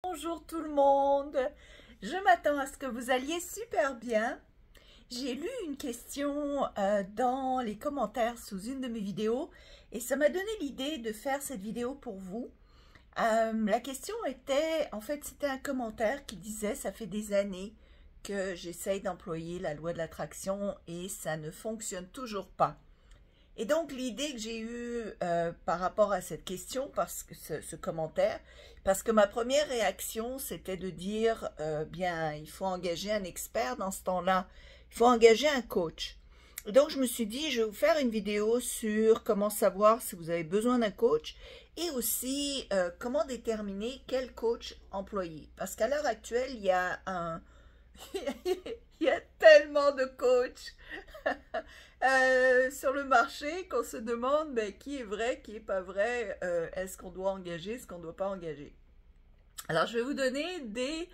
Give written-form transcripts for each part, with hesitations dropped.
Bonjour tout le monde, je m'attends à ce que vous alliez super bien. J'ai lu une question dans les commentaires sous une de mes vidéos et ça m'a donné l'idée de faire cette vidéo pour vous. La question était, en fait c'était un commentaire qui disait: ça fait des années que j'essaye d'employer la loi de l'attraction et ça ne fonctionne toujours pas. Et donc l'idée que j'ai eue par rapport à cette question, parce que ce commentaire, parce que ma première réaction c'était de dire bien il faut engager un expert dans ce temps-là, il faut engager un coach. Et donc je me suis dit je vais vous faire une vidéo sur comment savoir si vous avez besoin d'un coach et aussi comment déterminer quel coach employer. Parce qu'à l'heure actuelle il y a il y a tellement de coachs sur le marché qu'on se demande qui est vrai, qui est pas vrai, est-ce qu'on doit engager, est-ce qu'on ne doit pas engager. Alors je vais vous donner des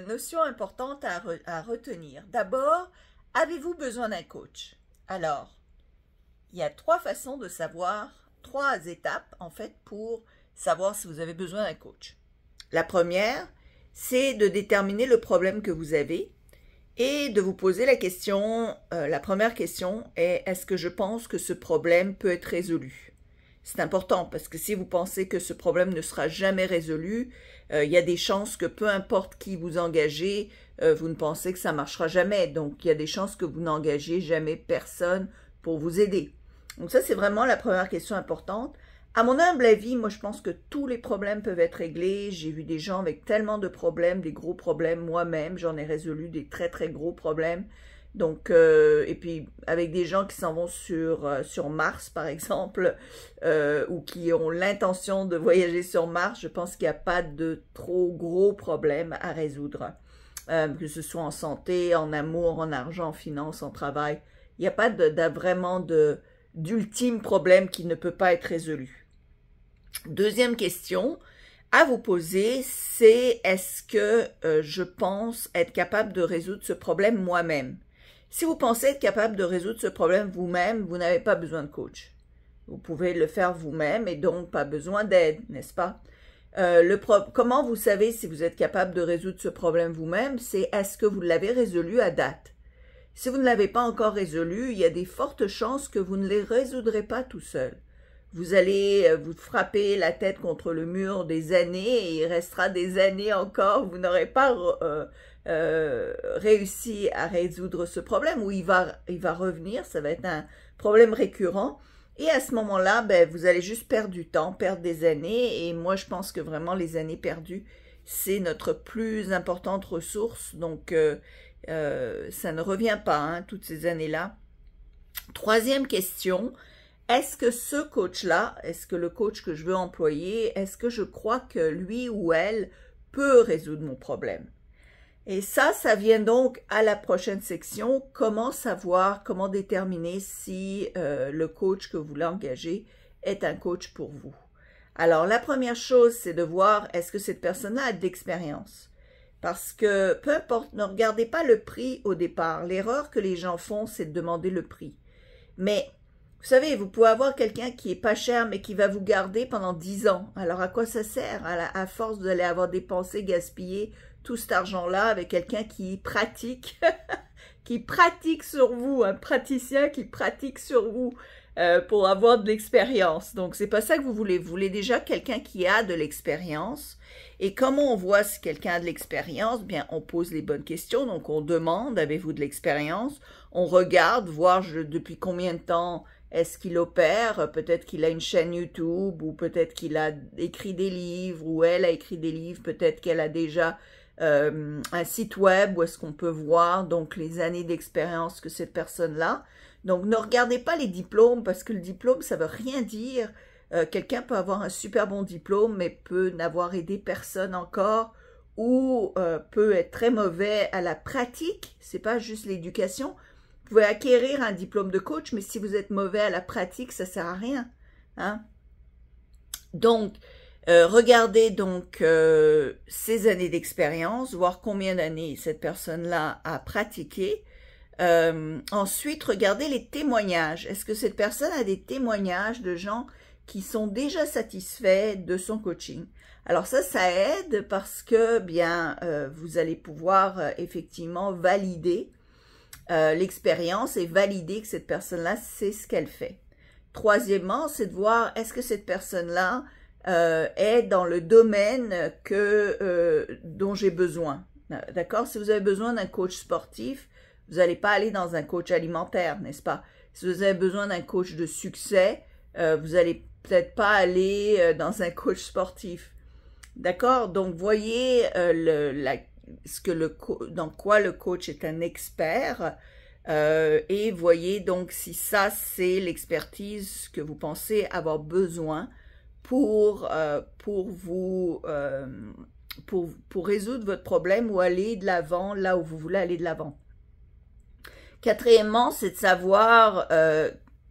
notions importantes à retenir. D'abord, avez-vous besoin d'un coach? Alors, il y a trois façons de savoir, trois étapes en fait pour savoir si vous avez besoin d'un coach. La première, c'est de déterminer le problème que vous avez et de vous poser la question, la première question est: est-ce que je pense que ce problème peut être résolu? C'est important parce que si vous pensez que ce problème ne sera jamais résolu, il y a des chances que peu importe qui vous engagez, vous ne pensez que ça ne marchera jamais. Donc il y a des chances que vous n'engagez jamais personne pour vous aider. Donc ça c'est vraiment la première question importante. À mon humble avis, moi je pense que tous les problèmes peuvent être réglés. J'ai vu des gens avec tellement de problèmes, des gros problèmes. Moi-même, j'en ai résolu des très très gros problèmes. Donc, et puis avec des gens qui s'en vont sur Mars par exemple, ou qui ont l'intention de voyager sur Mars, je pense qu'il n'y a pas de trop gros problèmes à résoudre. Que ce soit en santé, en amour, en argent, en finance, en travail. Il n'y a pas vraiment d'ultime problème qui ne peut pas être résolu. Deuxième question à vous poser, c'est: est-ce que je pense être capable de résoudre ce problème moi-même? Si vous pensez être capable de résoudre ce problème vous-même, vous n'avez pas besoin de coach. Vous pouvez le faire vous-même et donc pas besoin d'aide, n'est-ce pas? Comment vous savez si vous êtes capable de résoudre ce problème vous-même? C'est: est-ce que vous l'avez résolu à date? Si vous ne l'avez pas encore résolu, il y a des fortes chances que vous ne les résoudrez pas tout seul. Vous allez vous frapper la tête contre le mur des années et il restera des années encore, vous n'aurez pas réussi à résoudre ce problème, ou il va revenir, ça va être un problème récurrent. Et à ce moment-là, vous allez juste perdre du temps, perdre des années. Et moi, je pense que vraiment les années perdues, c'est notre plus importante ressource. Donc, ça ne revient pas, hein, toutes ces années-là. Troisième question: est-ce que ce coach-là, est-ce que le coach que je veux employer, est-ce que je crois que lui ou elle peut résoudre mon problème? Et ça vient donc à la prochaine section: comment savoir, comment déterminer si le coach que vous voulez engager est un coach pour vous. Alors, la première chose, c'est de voir est-ce que cette personne-là a de l'expérience. Parce que, peu importe, ne regardez pas le prix au départ. L'erreur que les gens font, c'est de demander le prix. Mais, vous savez, vous pouvez avoir quelqu'un qui est pas cher, mais qui va vous garder pendant 10 ans. Alors, à quoi ça sert? À force, vous allez avoir dépensé, gaspillé tout cet argent-là avec quelqu'un qui pratique, qui pratique sur vous, un praticien qui pratique sur vous pour avoir de l'expérience. Donc, c'est pas ça que vous voulez. Vous voulez déjà quelqu'un qui a de l'expérience. Et comment on voit si quelqu'un a de l'expérience? Bien, on pose les bonnes questions. Donc, on demande: avez-vous de l'expérience? On regarde, voir depuis combien de temps est-ce qu'il opère. Peut-être qu'il a une chaîne YouTube, ou peut-être qu'il a écrit des livres, ou elle a écrit des livres. Peut-être qu'elle a déjà un site web où est-ce qu'on peut voir donc les années d'expérience que cette personne-là. Donc, ne regardez pas les diplômes, parce que le diplôme, ça veut rien dire. Quelqu'un peut avoir un super bon diplôme, mais peut n'avoir aidé personne encore, ou peut être très mauvais à la pratique. C'est pas juste l'éducation. Vous pouvez acquérir un diplôme de coach, mais si vous êtes mauvais à la pratique, ça sert à rien, hein? Donc, regardez donc ces années d'expérience, voir combien d'années cette personne-là a pratiqué. Ensuite, regardez les témoignages. Est-ce que cette personne a des témoignages de gens qui sont déjà satisfaits de son coaching? Alors ça aide parce que bien vous allez pouvoir effectivement valider l'expérience et valider que cette personne-là sait ce qu'elle fait. Troisièmement, c'est de voir est-ce que cette personne-là est dans le domaine dont j'ai besoin. D'accord? Si vous avez besoin d'un coach sportif, vous n'allez pas aller dans un coach alimentaire, n'est-ce pas? Si vous avez besoin d'un coach de succès, vous n'allez peut-être pas aller dans un coach sportif. D'accord? Donc, voyez dans quoi le coach est un expert et voyez donc si ça, c'est l'expertise que vous pensez avoir besoin pour résoudre votre problème ou aller de l'avant là où vous voulez aller de l'avant. Quatrièmement, c'est de savoir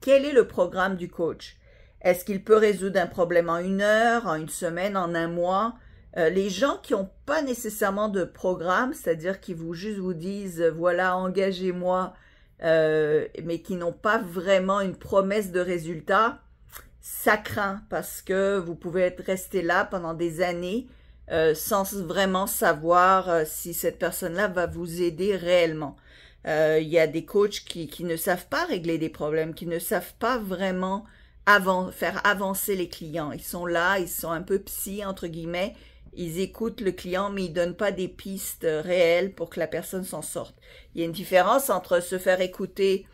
quel est le programme du coach. Est-ce qu'il peut résoudre un problème en 1 heure, en 1 semaine, en 1 mois? Les gens qui n'ont pas nécessairement de programme, c'est-à-dire qui juste vous disent « voilà, engagez-moi », mais qui n'ont pas vraiment une promesse de résultat, ça craint parce que vous pouvez rester là pendant des années sans vraiment savoir si cette personne-là va vous aider réellement. Il y a des coachs qui ne savent pas régler des problèmes, qui ne savent pas vraiment faire avancer les clients. Ils sont là, ils sont un peu psy, entre guillemets, ils écoutent le client, mais ils ne donnent pas des pistes réelles pour que la personne s'en sorte. Il y a une différence entre se faire écouter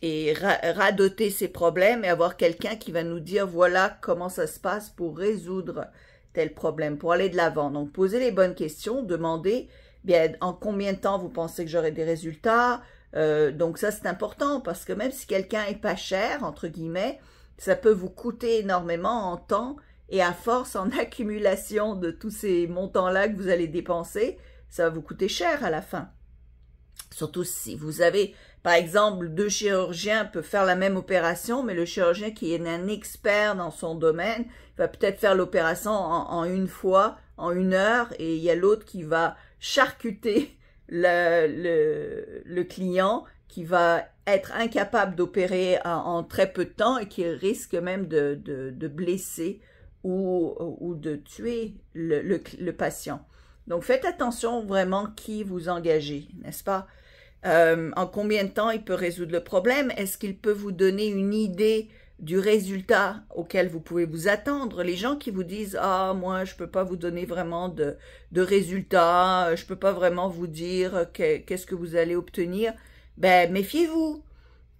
et radoter ses problèmes et avoir quelqu'un qui va nous dire voilà comment ça se passe pour résoudre tel problème, pour aller de l'avant. Donc, posez les bonnes questions, demandez bien en combien de temps vous pensez que j'aurai des résultats. Donc ça, c'est important parce que même si quelqu'un est pas cher, entre guillemets, ça peut vous coûter énormément en temps et à force en accumulation de tous ces montants-là que vous allez dépenser, ça va vous coûter cher à la fin. Surtout si vous avez, par exemple, 2 chirurgiens peuvent faire la même opération, mais le chirurgien qui est un expert dans son domaine va peut-être faire l'opération en 1 fois, en 1 heure, et il y a l'autre qui va charcuter le client, qui va être incapable d'opérer en très peu de temps et qui risque même de blesser ou de tuer le patient. Donc, faites attention vraiment qui vous engagez, n'est-ce pas? En combien de temps il peut résoudre le problème? Est-ce qu'il peut vous donner une idée du résultat auquel vous pouvez vous attendre? Les gens qui vous disent « Ah, moi, je peux pas vous donner vraiment de résultats, je peux pas vraiment vous dire qu'est-ce que vous allez obtenir. » Ben, méfiez-vous,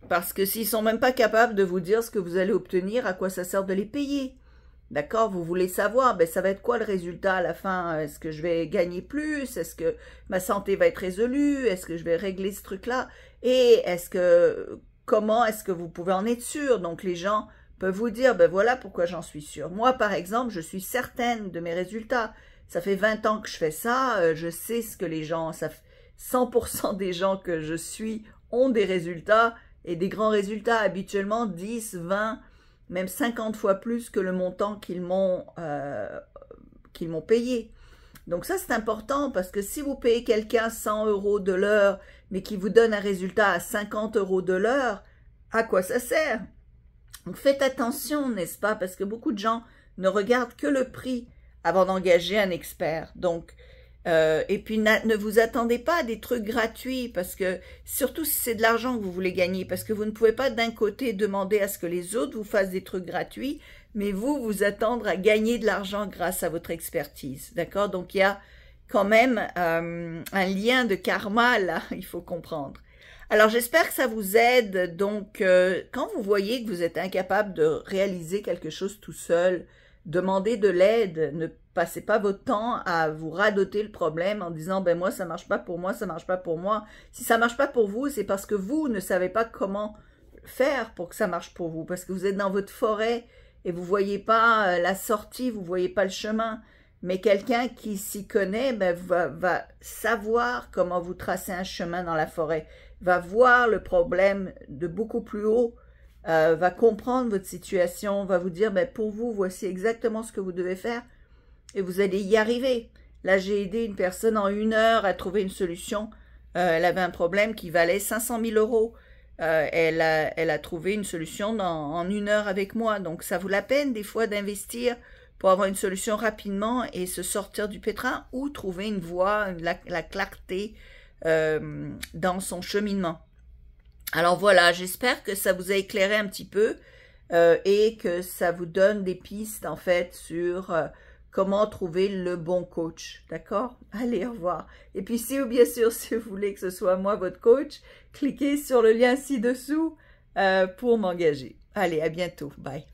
parce que s'ils sont même pas capables de vous dire ce que vous allez obtenir, à quoi ça sert de les payer? D'accord, vous voulez savoir, ben ça va être quoi le résultat à la fin? Est-ce que je vais gagner plus? Est-ce que ma santé va être résolue? Est-ce que je vais régler ce truc-là? Et comment est-ce que vous pouvez en être sûr? Donc les gens peuvent vous dire, ben voilà pourquoi j'en suis sûre. Moi, par exemple, je suis certaine de mes résultats. Ça fait 20 ans que je fais ça, je sais ce que les gens, 100% des gens que je suis ont des résultats, et des grands résultats, habituellement 10, 20, même 50 fois plus que le montant qu'ils m'ont payé. Donc ça, c'est important parce que si vous payez quelqu'un 100 € de l'heure, mais qui vous donne un résultat à 50 € de l'heure, à quoi ça sert? Donc faites attention, n'est-ce pas? Parce que beaucoup de gens ne regardent que le prix avant d'engager un expert. Donc, et puis ne vous attendez pas à des trucs gratuits, parce que surtout si c'est de l'argent que vous voulez gagner, parce que vous ne pouvez pas d'un côté demander à ce que les autres vous fassent des trucs gratuits, mais vous attendre à gagner de l'argent grâce à votre expertise, d'accord? Donc il y a quand même un lien de karma là, il faut comprendre. Alors j'espère que ça vous aide. Donc quand vous voyez que vous êtes incapable de réaliser quelque chose tout seul, demandez de l'aide, ne passez pas votre temps à vous radoter le problème en disant « ben moi ça marche pas pour moi, ça marche pas pour moi ». Si ça marche pas pour vous, c'est parce que vous ne savez pas comment faire pour que ça marche pour vous, parce que vous êtes dans votre forêt et vous voyez pas la sortie, vous voyez pas le chemin. Mais quelqu'un qui s'y connaît ben, va savoir comment vous tracer un chemin dans la forêt, va voir le problème de beaucoup plus haut, va comprendre votre situation, va vous dire ben, pour vous, voici exactement ce que vous devez faire et vous allez y arriver. Là, j'ai aidé une personne en 1 heure à trouver une solution. Elle avait un problème qui valait 500 000 €. Elle a trouvé une solution en 1 heure avec moi. Donc, ça vaut la peine des fois d'investir pour avoir une solution rapidement et se sortir du pétrin ou trouver une voie, la clarté dans son cheminement. Alors voilà, j'espère que ça vous a éclairé un petit peu et que ça vous donne des pistes en fait sur comment trouver le bon coach, d'accord? Allez, au revoir. Et puis si bien sûr, si vous voulez que ce soit moi votre coach, cliquez sur le lien ci-dessous pour m'engager. Allez, à bientôt. Bye.